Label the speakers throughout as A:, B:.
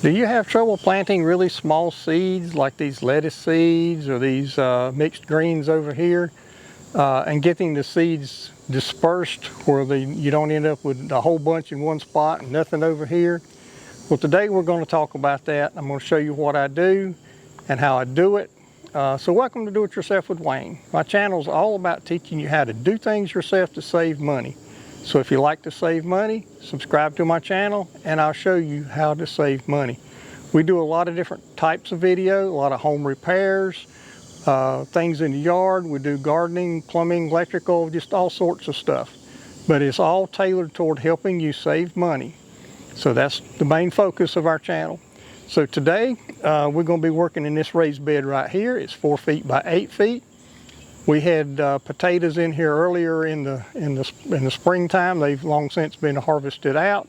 A: Do you have trouble planting really small seeds like these lettuce seeds or these mixed greens over here and getting the seeds dispersed where you don't end up with a whole bunch in one spot and nothing over here? Well, today we're going to talk about that. I'm going to show you what I do and how I do it. So welcome to Do It Yourself with Wayne. My channel is all about teaching you how to do things yourself to save money. So if you like to save money, subscribe to my channel and I'll show you how to save money. We do a lot of different types of video, a lot of home repairs, things in the yard. We do gardening, plumbing, electrical, just all sorts of stuff. But it's all tailored toward helping you save money. So that's the main focus of our channel. So today we're going to be working in this raised bed right here. It's 4 feet by 8 feet. We had potatoes in here earlier in the springtime. They've long since been harvested out,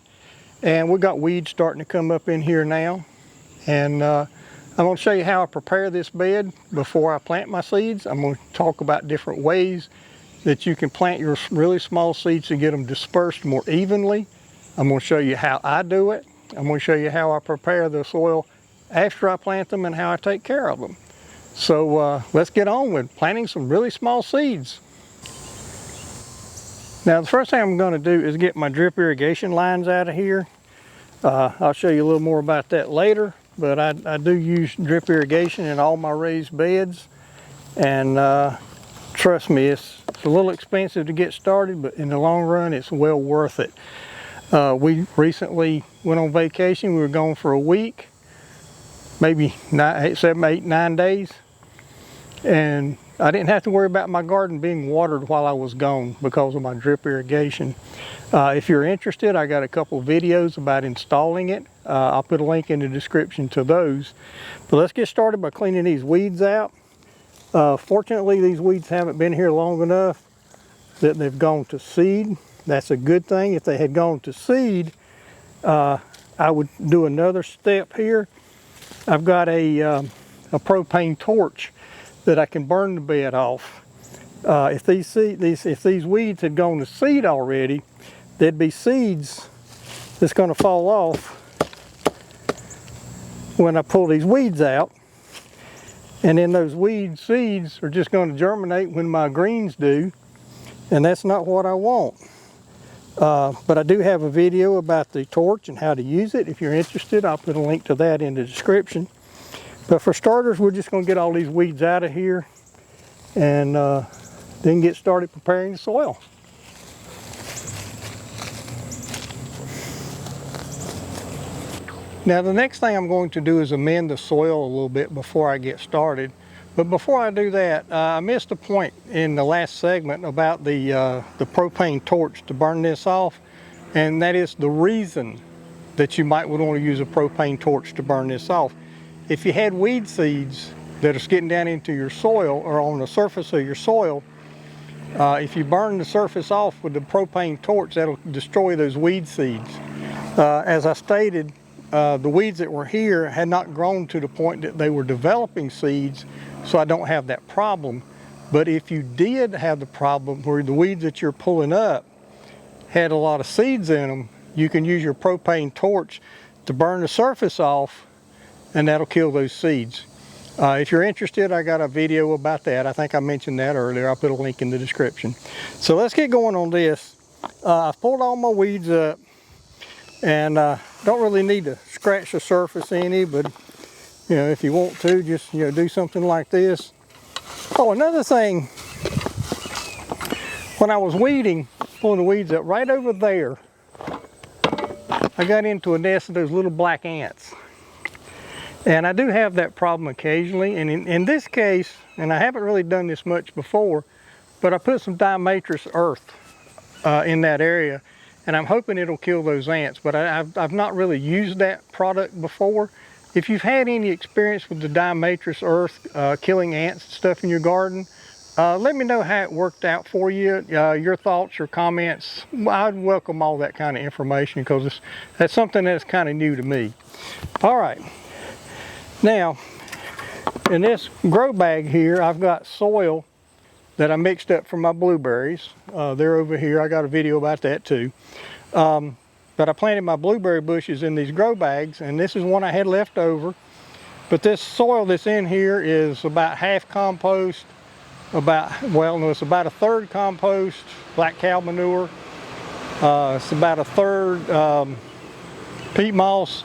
A: and we got weeds starting to come up in here now. And I'm going to show you how I prepare this bed before I plant my seeds. I'm going to talk about different ways that you can plant your really small seeds to get them dispersed more evenly. I'm going to show you how I do it. I'm going to show you how I prepare the soil after I plant them and how I take care of them. So let's get on with planting some really small seeds. Now the first thing I'm going to do is get my drip irrigation lines out of here. I'll show you a little more about that later, but I do use drip irrigation in all my raised beds, and trust me, it's a little expensive to get started, but in the long run it's well worth it. We recently went on vacation. We were gone for a week, maybe 7, 8, 9 days. And I didn't have to worry about my garden being watered while I was gone because of my drip irrigation. If you're interested, I got a couple of videos about installing it. I'll put a link in the description to those. But let's get started by cleaning these weeds out. Fortunately, these weeds haven't been here long enough that they've gone to seed. That's a good thing. If they had gone to seed, I would do another step here. I've got a propane torch that I can burn the bed off. If these weeds had gone to seed already, there'd be seeds that's going to fall off when I pull these weeds out, and then those seeds are just going to germinate when my greens do, and that's not what I want. But I do have a video about the torch and how to use it. If you're interested, I'll put a link to that in the description. But for starters, we're just going to get all these weeds out of here and then get started preparing the soil. Now the next thing I'm going to do is amend the soil a little bit before I get started. But before I do that, I missed a point in the last segment about the propane torch to burn this off, and that is the reason that you might want to use a propane torch to burn this off. If you had weed seeds that are getting down into your soil or on the surface of your soil, if you burn the surface off with the propane torch, that'll destroy those weed seeds. As I stated, the weeds that were here had not grown to the point that they were developing seeds, so I don't have that problem. But if you did have the problem where the weeds that you're pulling up had a lot of seeds in them, you can use your propane torch to burn the surface off, and that'll kill those seeds. If you're interested, I got a video about that. I think I mentioned that earlier. I'll put a link in the description. So let's get going on this. I've pulled all my weeds up, and don't really need to scratch the surface any, but you know, if you want to, just do something like this. Oh, another thing, when I was weeding, pulling the weeds up, right over there, I got into a nest of those little black ants. And I do have that problem occasionally, and in this case, and I haven't really done this much before, but I put some dimatrix earth in that area, and I'm hoping it'll kill those ants, but I've not really used that product before. If you've had any experience with the dimatrix earth killing ants and stuff in your garden, let me know how it worked out for you. Your thoughts, your comments, I'd welcome all that kind of information because that's something that's kind of new to me. All right. Now, in this grow bag here, I've got soil that I mixed up for my blueberries. They're over here. I got a video about that too. but I planted my blueberry bushes in these grow bags, and this is one I had left over. But this soil that's in here is about half compost, it's about a third compost, black cow manure. It's about a third peat moss,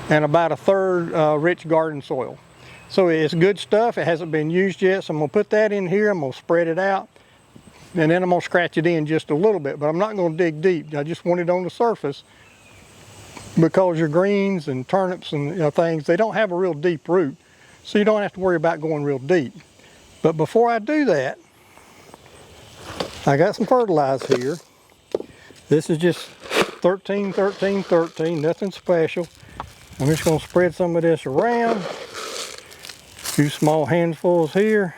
A: and about a third rich garden soil. So it's good stuff. It hasn't been used yet, so I'm gonna put that in here. I'm gonna spread it out, and then I'm gonna scratch it in just a little bit, but I'm not gonna dig deep. I just want it on the surface, because your greens and turnips and things, they don't have a real deep root, so you don't have to worry about going real deep. But before I do that, I got some fertilizer here. This is just 13, 13, 13, nothing special. I'm just gonna spread some of this around. A few small handfuls here.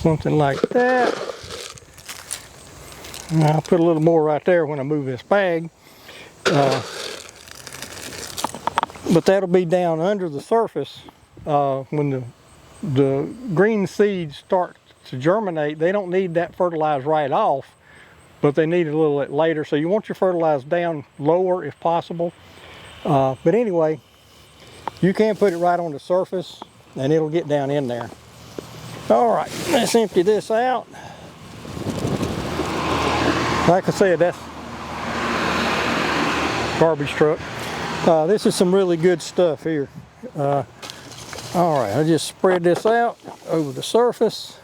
A: Something like that. And I'll put a little more right there when I move this bag. But that'll be down under the surface when the green seeds start to germinate. They don't need that fertilized right off, but they need it a little bit later. So you want your fertilizer down lower if possible. But anyway, you can put it right on the surface and it'll get down in there. All right, let's empty this out. Like I said, that's garbage truck. This is some really good stuff here. All right, I just spread this out over the surface.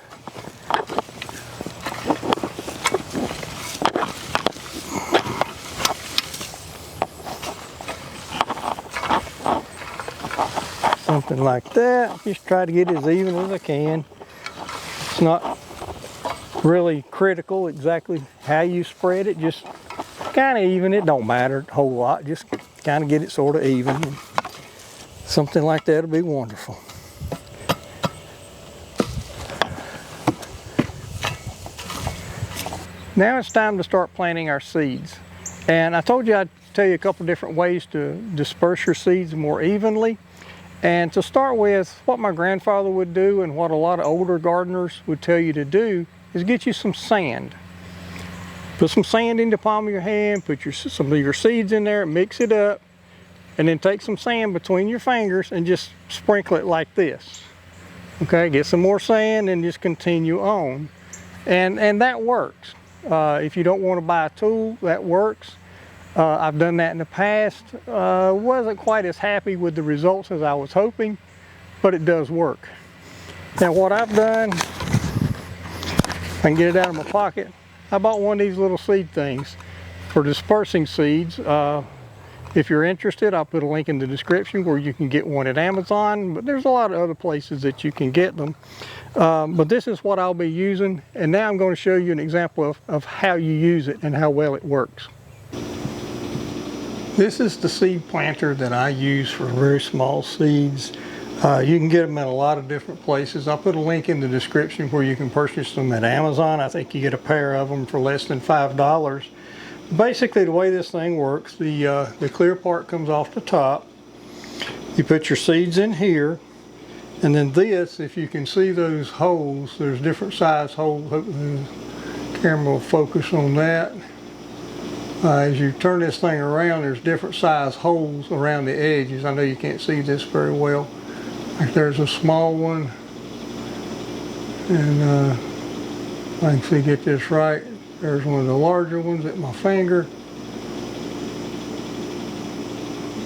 A: Something like that. Just try to get it as even as I can. It's not really critical exactly how you spread it, just kind of even. It don't matter a whole lot, just kind of get it sort of even. Something like that would be wonderful. Now it's time to start planting our seeds, and I told you I'd tell you a couple different ways to disperse your seeds more evenly. And to start with, what my grandfather would do and what a lot of older gardeners would tell you to do is get you some sand. Put some sand in the palm of your hand, put some of your seeds in there, mix it up, and then take some sand between your fingers and just sprinkle it like this. Okay, get some more sand and just continue on. And that works. If you don't want to buy a tool, that works. I've done that in the past. Wasn't quite as happy with the results as I was hoping, but it does work. Now what I've done, I can get it out of my pocket. I bought one of these little seed things for dispersing seeds. If you're interested, I'll put a link in the description where you can get one at Amazon, but there's a lot of other places that you can get them. But this is what I'll be using, and now I'm going to show you an example of how you use it and how well it works. This is the seed planter that I use for very small seeds. You can get them at a lot of different places. I'll put a link in the description where you can purchase them at Amazon. I think you get a pair of them for less than $5. Basically, the way this thing works, the clear part comes off the top. You put your seeds in here, and then this, if you can see those holes, there's different size holes. Hope the camera will focus on that. As you turn this thing around, there's different size holes around the edges. I know you can't see this very well. Like there's a small one, and I can see, get this right. There's one of the larger ones at my finger.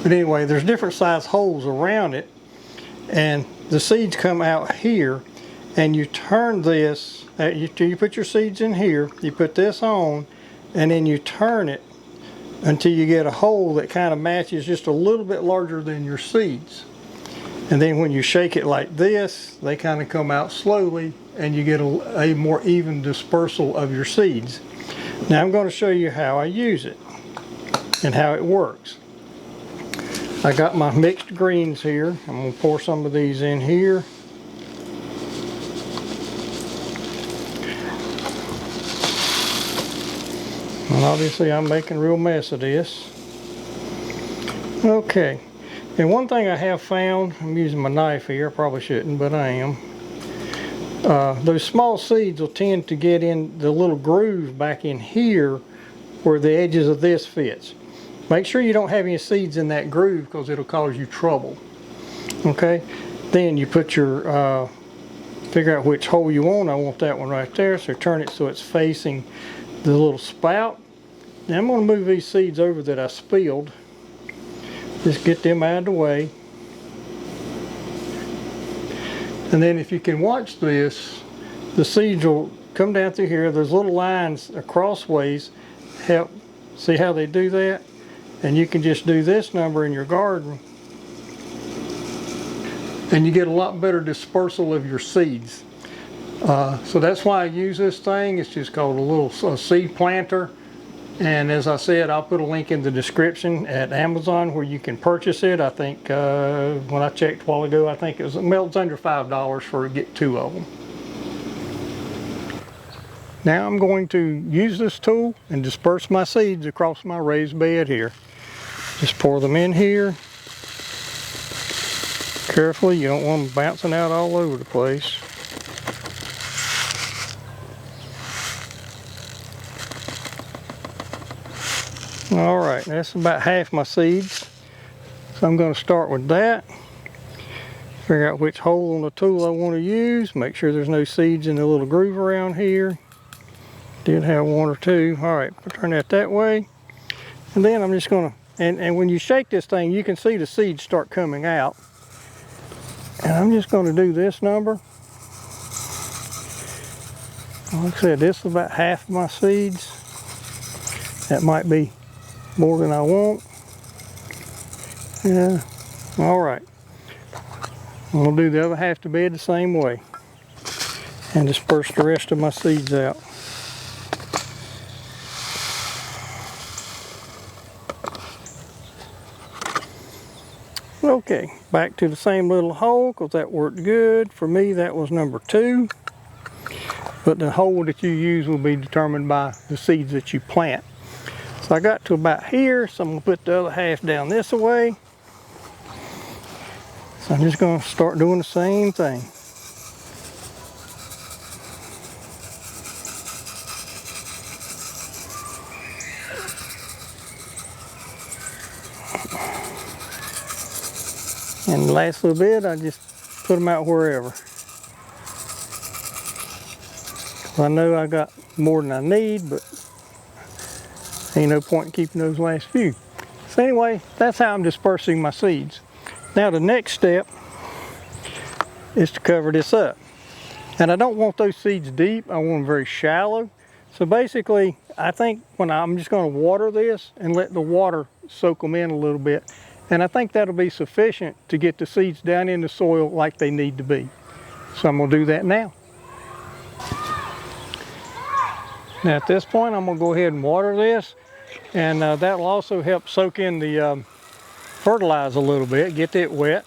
A: But anyway, there's different size holes around it, and the seeds come out here, and you turn this, you put your seeds in here, you put this on, and then you turn it until you get a hole that kind of matches just a little bit larger than your seeds. And then when you shake it like this, they kind of come out slowly, and you get a more even dispersal of your seeds. Now I'm going to show you how I use it and how it works. I got my mixed greens here. I'm going to pour some of these in here. And obviously I'm making a real mess of this. Okay, and one thing I have found, I'm using my knife here, I probably shouldn't, but I am. those small seeds will tend to get in the little groove back in here where the edges of this fits. Make sure you don't have any seeds in that groove because it'll cause you trouble. Okay, then you put your, figure out which hole you want. I want that one right there, so turn it so it's facing the little spout. Now I'm going to move these seeds over that I spilled. Just get them out of the way. And then if you can watch this, the seeds will come down through here. There's little lines crossways. Help see how they do that? And you can just do this number in your garden and you get a lot better dispersal of your seeds. So that's why I use this thing. It's just called a little seed planter. And as I said, I'll put a link in the description at Amazon where you can purchase it. I think when I checked a while ago, I think it was under $5 for get 2 of them. Now I'm going to use this tool and disperse my seeds across my raised bed here. Just pour them in here. Carefully, you don't want them bouncing out all over the place. Alright, that's about half my seeds. So I'm going to start with that. Figure out which hole on the tool I want to use. Make sure there's no seeds in the little groove around here. Did have 1 or 2. Alright, turn that way. And then I'm just going to, and when you shake this thing, you can see the seeds start coming out. And I'm just going to do this number. Like I said, this is about half of my seeds. That might be more than I want. Yeah, all right. I'm gonna do the other half to bed the same way and disperse the rest of my seeds out. Okay, back to the same little hole because that worked good. For me, that was number 2. But the hole that you use will be determined by the seeds that you plant. So I got to about here, so I'm going to put the other half down this way. So I'm just going to start doing the same thing. And the last little bit, I just put them out wherever. I know I got more than I need, but ain't no point in keeping those last few. So anyway, that's how I'm dispersing my seeds. Now the next step is to cover this up. And I don't want those seeds deep, I want them very shallow. So basically, I think when I'm just going to water this and let the water soak them in a little bit. And I think that'll be sufficient to get the seeds down in the soil like they need to be. So I'm going to do that now. Now at this point, I'm going to go ahead and water this. And that will also help soak in the fertilizer a little bit, get it wet.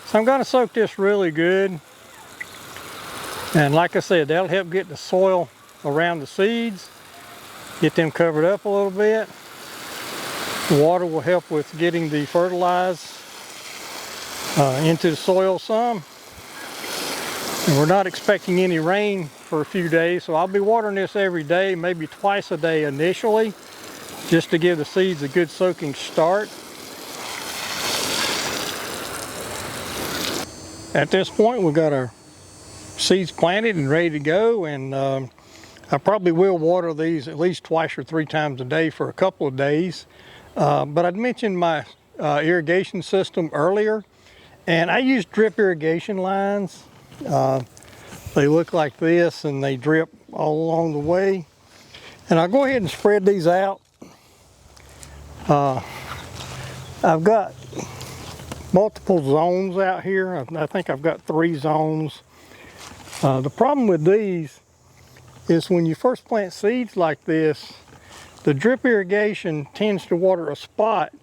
A: So I'm going to soak this really good. And like I said, that'll help get the soil around the seeds, get them covered up a little bit. The water will help with getting the fertilizer into the soil some. And we're not expecting any rain for a few days, so I'll be watering this every day, maybe twice a day initially, just to give the seeds a good soaking start. At this point, we've got our seeds planted and ready to go, and I probably will water these at least twice or 3 times a day for a couple of days. But I'd mentioned my irrigation system earlier, and I use drip irrigation lines. They look like this and they drip all along the way. And I'll go ahead and spread these out. I've got multiple zones out here. I think I've got 3 zones. The problem with these is when you first plant seeds like this, the drip irrigation tends to water a spot,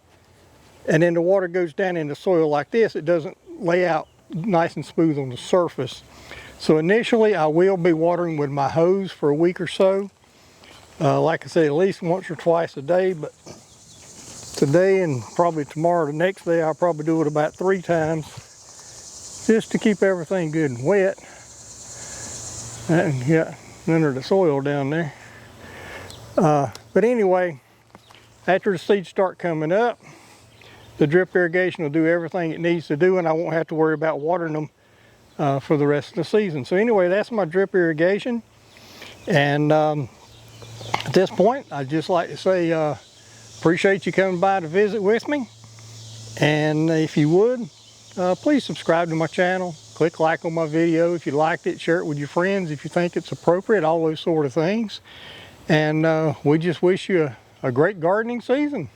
A: and then the water goes down in the soil like this. It doesn't lay out nice and smooth on the surface. So initially I will be watering with my hose for a week or so. Like I said, at least once or twice a day, but today and probably tomorrow, the next day, I'll probably do it about 3 times just to keep everything good and wet. And yeah, under the soil down there. But anyway, after the seeds start coming up, the drip irrigation will do everything it needs to do, and I won't have to worry about watering them for the rest of the season. So anyway, that's my drip irrigation. And at this point, I'd just like to say appreciate you coming by to visit with me. And if you would, please subscribe to my channel. Click like on my video if you liked it. Share it with your friends if you think it's appropriate, all those sort of things. And we just wish you a great gardening season.